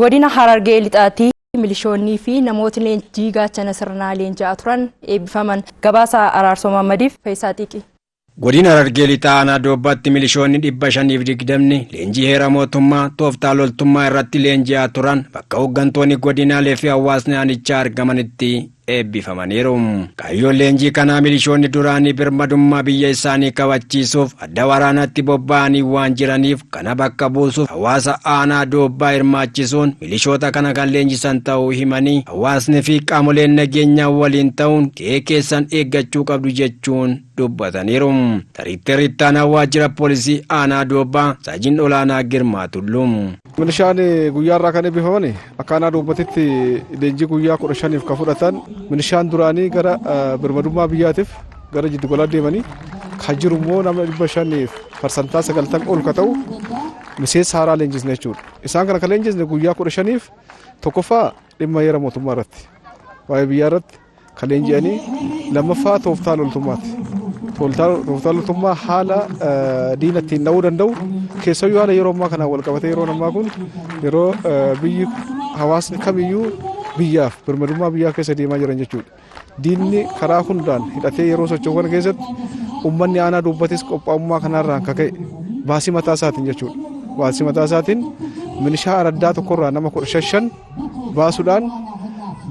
Godina Harargee lixaatii milishoonnii fi namootni leenjii gaachana sirnaa leenji'aa turan eebbifaman. Gabaasa Araarsoo Mammadiif Faayisaa Xiiqii. Godina Harargee lixaa aanaa Doobbaatti milishoonni 520 leenjii heera mootummaa tooftaa loltummaa irratti leenji'aa turan bakka hooggantoonni godinaalee fi hawaasni aanichaa argamanitti eebbifamaniiru. Kaayyoon leenjii kanaa milishoonni duraanii birmadummaa biyya isaanii kabachiisuuf adda waraanaatti bobba'anii waan jiraniif kana bakka buusuuf hawaasa aanaa Doobbaa hirmaachisuun milishoota kana kan leenjisan ta'uu himanii hawaasni fi qaamoleen nageenyaa waliin ta'uun gahee keessan eeggachuu qabdu jechuun dubbataniiru. Tariitteri ittaanaa waajjira poolisii aanaa Doobbaa Saajin Olaanaa Girmaa Tulluu. Milishaan guyyaa irraa kan eebbifaman akka aanaa Doobbaatti leenjii guyyaa 15f ka fudhatan milishaan duraanii gara birmadummaa biyyaatiif gara jiddugalaa deemanii kan jiru immoo nama 500% ol ka ta'u miseensa haaraa leenjisne jechuudha. Isaan kana kan leenjisne guyyaa 15f tokkoffaa dhimma heera mootummaa irratti waa'ee biyyaa irratti kan leenji'anii lammaffaa tooftaa loltummaati. Tooftaa loltummaa haala diina ittiin dha'uu danda'u keessayyuu haala yeroo ammaa kana wal qabatee yeroo ammaa kun yeroo biyyi hawaasni kamiyyuu biyyaaf birmadummaa biyyaa keessa deemaa jiran jechuudha. Diinni karaa hundaan hidhatee yeroo socho'u keessatti uummanni aanaa Doobbatis qophaa'ummaa kanarraan akka ka'e baasii mataa isaatiin jechuudha. Baasii mataa isaatiin milishaa araddaa tokkorraa nama 15 baasuudhaan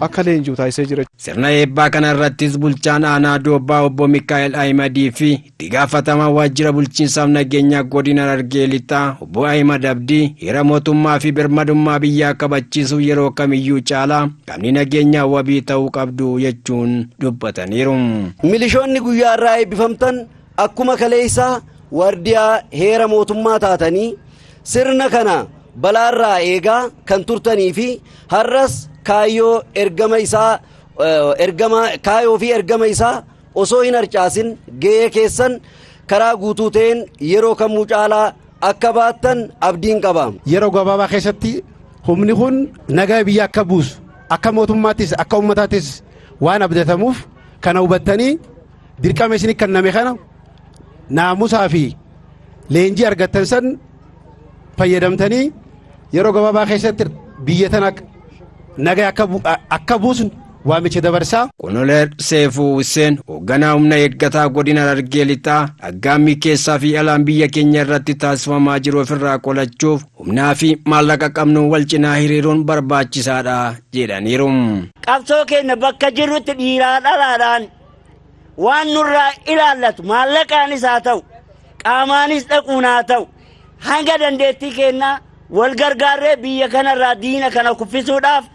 akka leenji'u taasisee jira. Sirna eebbaa kana irrattis bulchaan aanaa Doobbaa obbo Mikaa'el Ahimad fi itti gaafatamaa waajjira bulchiinsaaf nageenyaa godina Harargee lixaa obbo Ahimad Abdii heera mootummaa fi birmadummaa biyyaa kabachiisuuf yeroo kamiyyuu caalaa qaamni nageenyaa wabii ta'uu qabdu jechuun dubbataniiru. Milishoonni guyyaa irraa eebbifamtan akkuma kaleessaa wardiyaa heera mootummaa taatanii sirna kana balaarraa eegaa kan turtanii fi har'as kaayoo fi ergama isaa osoo hin harcaasin gahee keessan karaa guutuu ta'een yeroo kamuu caalaa akka baattan abdiin qaba. Yeroo gabaabaa keessatti humni kun nagaa biyya akka buusu akka mootummaattis akka uummataattis waan abdatamuuf kana hubattanii dirqama isin kenname kana naamusaa fi leenjii argattan san fayyadamtanii yeroo gabaabaa keessatti biyya tana nagaa akka buusun waamicha dabarsaa. Konoleer Seefuu Hussein hoogganaa humna eeggataa godina Harargee lixaa aggaammii keessaa fi alaan biyya keenya irratti taasifamaa jiru ofirraa qolachuuf humnaa fi maallaqa qabnuun wal cinaa hiriiruun barbaachisaadha jedhaniiru. Qabsoo keenya bakka jirrutti dhiiraa dhalaadhaan waan nurraa ilaallatu maallaqaanis haa ta'u qaamaanis dhaquun haa ta'u hanga dandeettii keenyaa wal gargaarree biyya kanarraa diina kana kuffisuudhaaf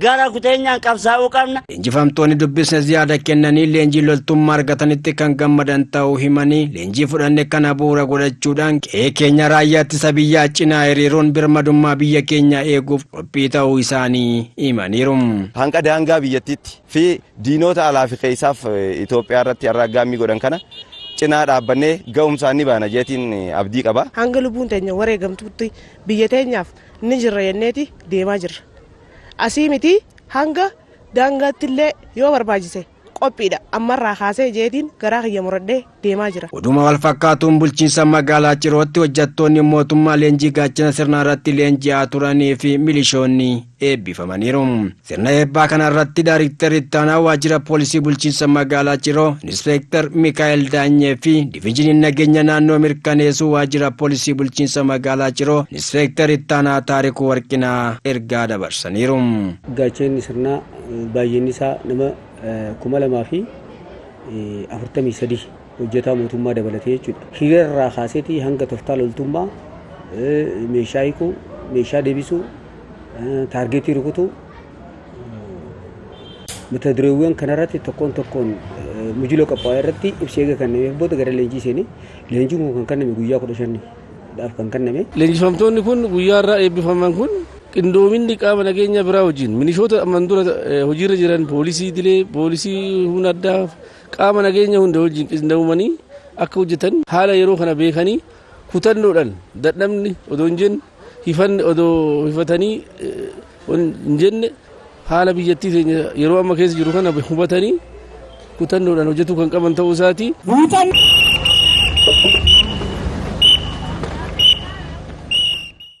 gara kuteenyaan qabsaa'uu qabna. Leenjifamtoonni dubbisne yaada kennanii leenjii loltummaa argatanitti kan gammadan ta'uu himanii leenjii fudhanne kana bu'uura godhachuudhaan qe'ee keenya raayyaa ittisa biyyaa cinaa hiriiruun birmadummaa biyya keenya eeguuf qophii ta'uu isaanii himaniiru. Hanga daangaa biyyattiitti fi diinota alaa fi keessaaf Itoophiyaa irratti aggaamii godhan kana cinaa dhaabbannee ga'umsaan ni baana jeetiin abdii qaba. Hanga lubbuun teenya wareegamtutti biyya teenyaaf ni jirra jenneeti deemaa jirra. Asii miti hanga daangaatti illee yoo barbaachise qophiidha ammarraa kaasee jeetiin garaa kiyya muradhee deemaa jira. Oduma wal fakkaatuun bulchiinsa magaalaa Cirootti hojjettoonni mootummaa leenjii gaachana sirna irratti leenji'aa turanii fi milishoonni eebbifamaniiru. Sirna eebbaa kana irratti daarikteri ittaanaa waajjira poolisii bulchiinsa magaalaa Ciroo Inspektar Mikaa'el Daanyee fi diviiziniin nageenya naannoo mirkaneessuu waajjira poolisii bulchiinsa magaalaa Ciroo Inspektar ittaanaa Taarikuu Warqinaa ergaa dabarsaniiru. Gaachanni sirnaa baay'inni isaa nama 2043 hojjetaa mootummaa dabalatee jechuudha. Hiriira irraa kaaseetii hanga tooftaa loltummaa meeshaa hiikuu, meeshaa deebisuu, taargeetii rukutuu mata dureewwan kanarratti tokkoon mujiloo qophaa'e irratti ibsa eega kennameef booda gara leenjii seenee leenjiin kun kan kenname guyyaa 15dhaaf kan kenname. Leenjifamtoonni kun guyyaa irraa eebbifaman kun qindoominni qaama nageenya biraa wajjin milishoota amman dura hojiirra jiran poolisii dilee poolisii humna addaa qaama nageenya hunda wajjin qindoomanii akka hojjetan haala yeroo kana beekanii kutannoodhaan dadhabni odoo hin jenne hifanni odoo hifatanii hin jenne haala biyyattii teenya yeroo amma keessa jiru kana hubatanii kutannoodhaan hojjetuu kan qaban ta'uu isaati.